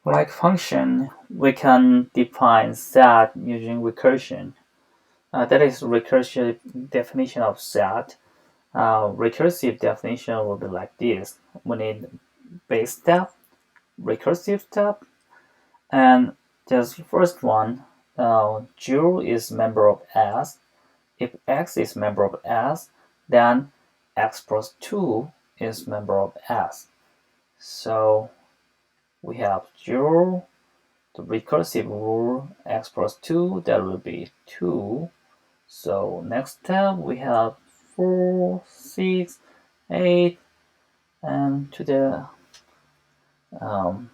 Like function, we can define set using recursion. That is recursive definition of set. Recursive definition will be like this. We need base step, recursive step, and this first one, 0 is member of S. If X is member of S, then X plus 2 is member of S. So we have 0, the recursive rule, X plus 2, that will be 2. So next step we have 4, 6, 8, and to the um,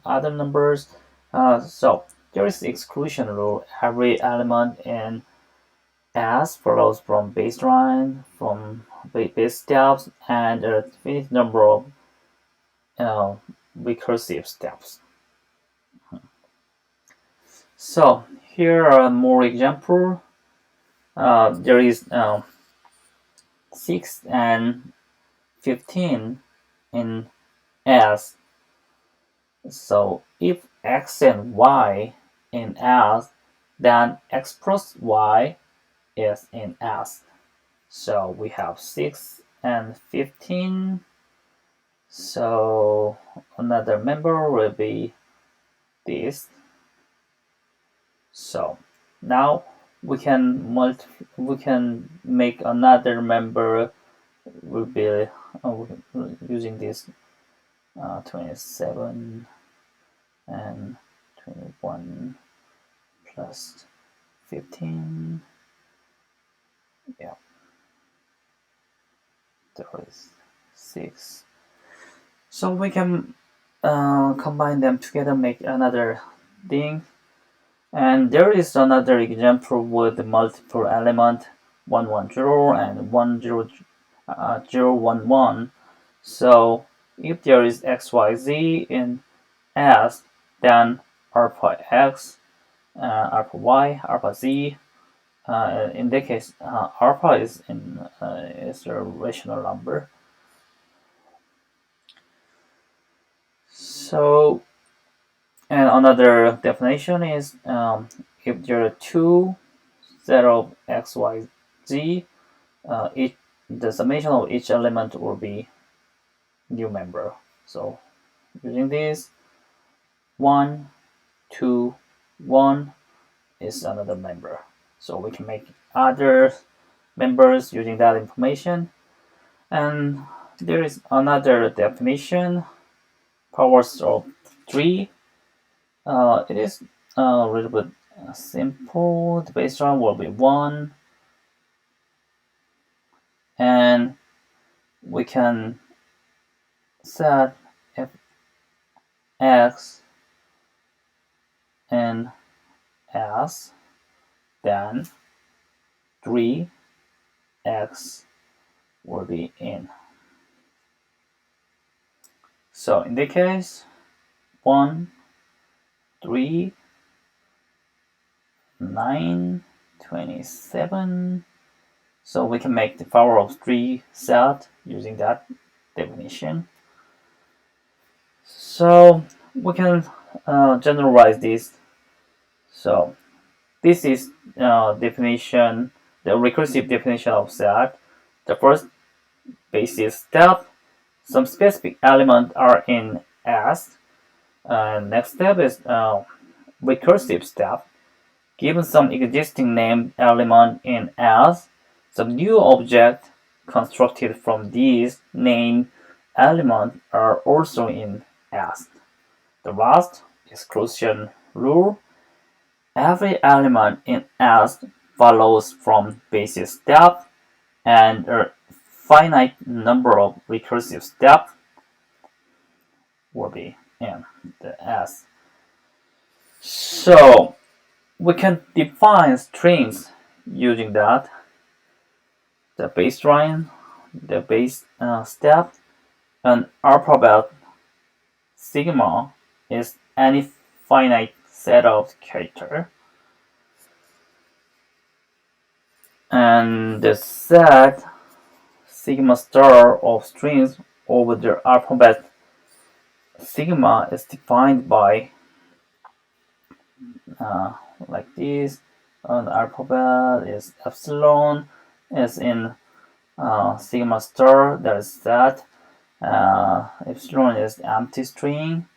other numbers. So there is the exclusion rule. Every element in S follows from baseline, from base steps, and a finite number of uh, recursive steps. So here are more examples. There is 6 and 15 in S. So if X and Y in S, then X plus Y is in S. So we have 6 and 15. So another member will be this. So now we can make another member will be using this 27 and 21 plus 15. Yeah, there is 6. So we can combine them together, make another thing. And there is another example with multiple element 110 and 10011. So if there is xyz in S, then alpha x, alpha y, alpha z. In that case, alpha is a rational number. So, and another definition is if there are two set of x, y, z, the summation of each element will be new member. So using this, 1, 2, 1 is another member. So we can make other members using that information. And there is another definition, powers of 3. It is a little bit simple. The baseline will be 1. And we can set x and s, then 3x will be in. So in this case, 1, 3, 9, 27. So we can make the power of 3 set using that definition. So we can generalize this. So this is definition, the recursive definition of set. The first basis step, some specific elements are in S. Next step is recursive step. Given some existing named element in S, some new object constructed from these named elements are also in S. The last exclusion rule. Every element in S follows from basis step, and a finite number of recursive steps will be in the S. So we can define strings using that. The baseline, the base step, and alphabet sigma is any finite set of characters. And the set sigma star of strings over the alphabet sigma is defined by like this, and alphabet is epsilon is in sigma star, that is that. Epsilon is empty string.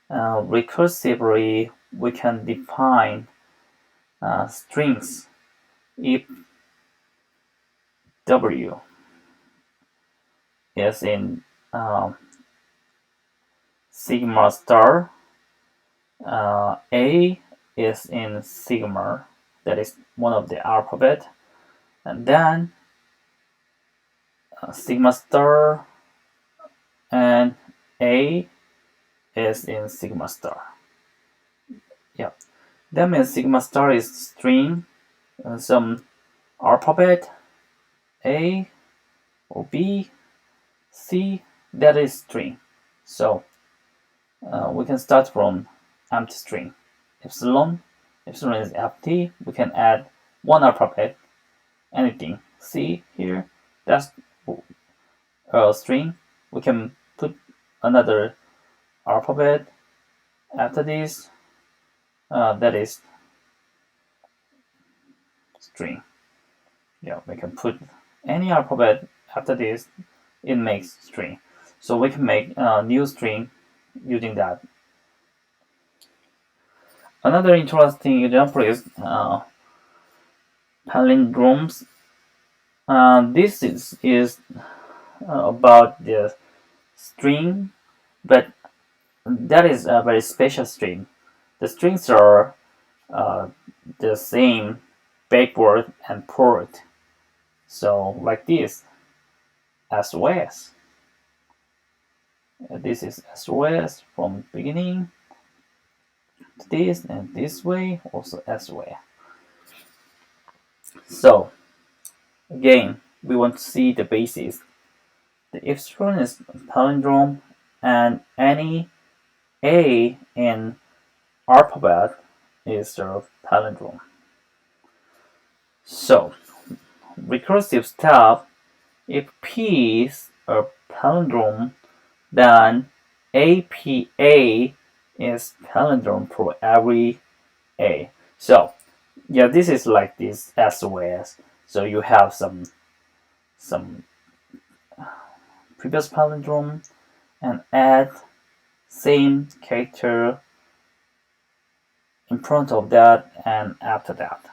Recursively, we can define strings if W is in sigma star, A is in sigma, that is one of the alphabet, and then sigma star and A is in sigma star. Yeah, that means sigma star is string, some alphabet A or B, C, that is string. So we can start from empty string. Epsilon is empty. We can add one alphabet, anything. C here, that's a string. We can put another alphabet after this. That is string. Yeah, we can put any alphabet after this. It makes string. So we can make a new string using that. Another interesting example is palindromes. This is about the string, but that is a very special string. The strings are the same backward and forward. So like this, SOS. This is SOS from beginning to this, and this way also SOS. So again, we want to see the basis. The epsilon is palindrome, and any A in alphabet is a palindrome. So recursive step, if P is a palindrome, then APA is palindrome for every A. So yeah, this is like this SOS. So you have some previous palindrome and add same character in front of that and after that.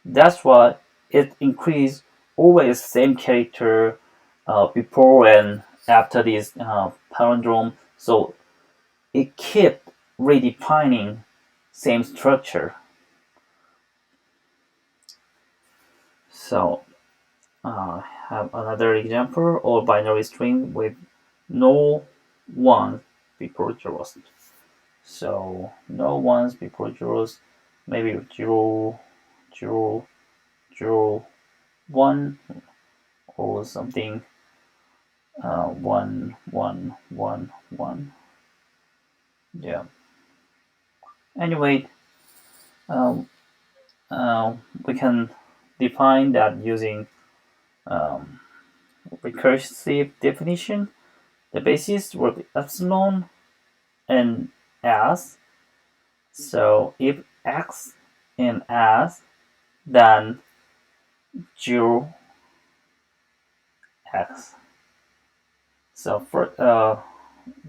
That's why it increase always same character before and after this palindrome. So it kept redefining same structure. So have another example, or binary string with no ones before zeros. So no ones before zeros, maybe 0, 0, 0, 1, or something 1, 1, 1, 1. Yeah. Anyway, we can define that using recursive definition. The basis will be epsilon and s. So if x in s, then 0 x. So for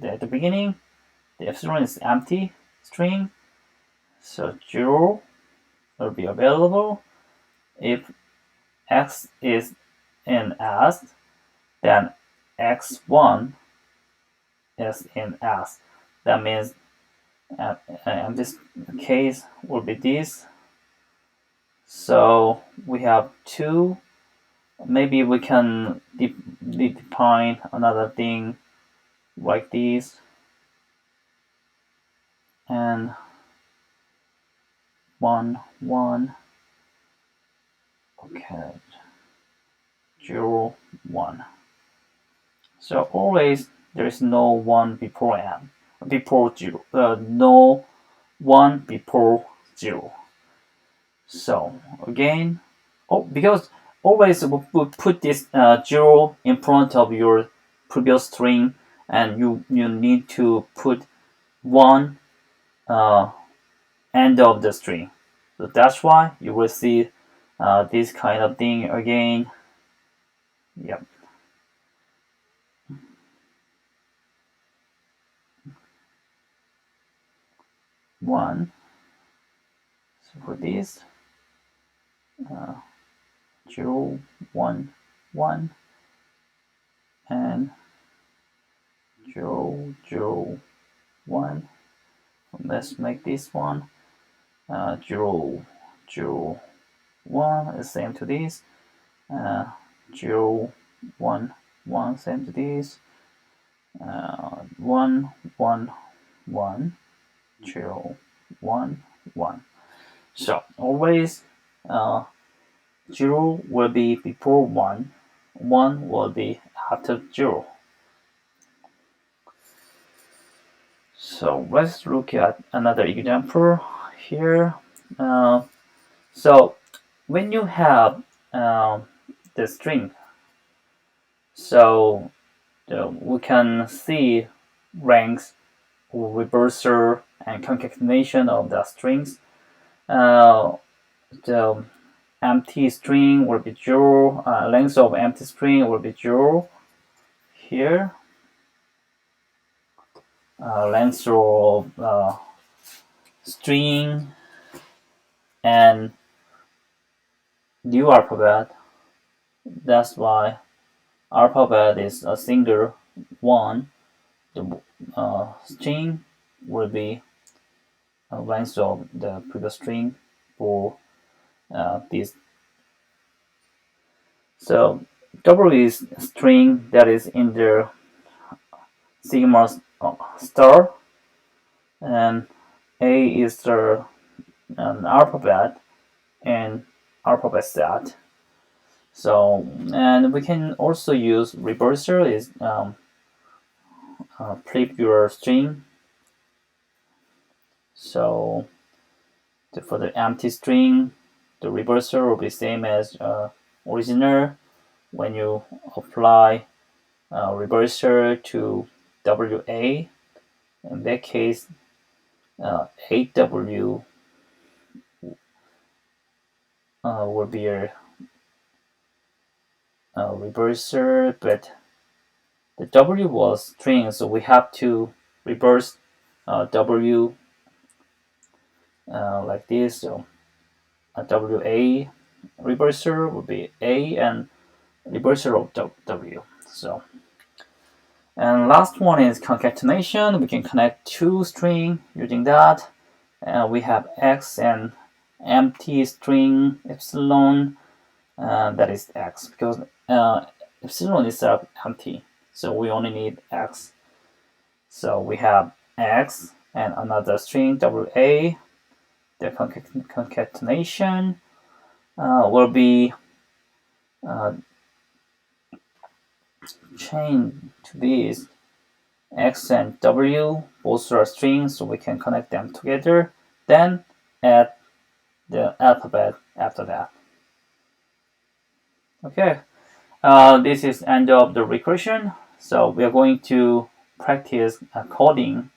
at the beginning, the epsilon is empty string, so 0 will be available. If x is in s, then x1 is in s. That means in this case will be this. So we have 2. Maybe we can define another thing like this, and 1, 1, okay, 0, 1. So always there is no 1 before m, before 0, no 1 before 0. So again, because always we put this 0 in front of your previous string, and you need to put one end of the string. So that's why you will see this kind of thing again. Yep. One. So for this, 0, 1, 1, and 0, 0, 1. Let's make this one 0, 0, 1, same to this. 0, 1, 1, same to this. 1, 1, 1, 0, 1, 1. So always 0 will be before 1, 1 will be after 0. So let's look at another example here. So when you have the string, so we can see ranks, reverser, and concatenation of the strings. The empty string will be 0, length of empty string will be 0 here. Length of string and new alphabet. That's why alphabet is a single one. The string will be length of the previous string for this. So W is string that is in the sigma star, and A is the alphabet and alphabet set. So, and we can also use reverser is flip your string. So for the empty string, the reverser will be same as original. When you apply reverser to WA, in that case 8W will be a reverser, but the W was string, so we have to reverse W like this. So a WA reverser would be A and reverser of W. So, and last one is concatenation. We can connect two string using that. We have X and empty string epsilon. That is X because epsilon is empty, so we only need X. So we have X and another string WA. The concatenation will be chained to these X and W, both are strings, so we can connect them together, then add the alphabet after that. Okay, this is end of the recursion. So we are going to practice coding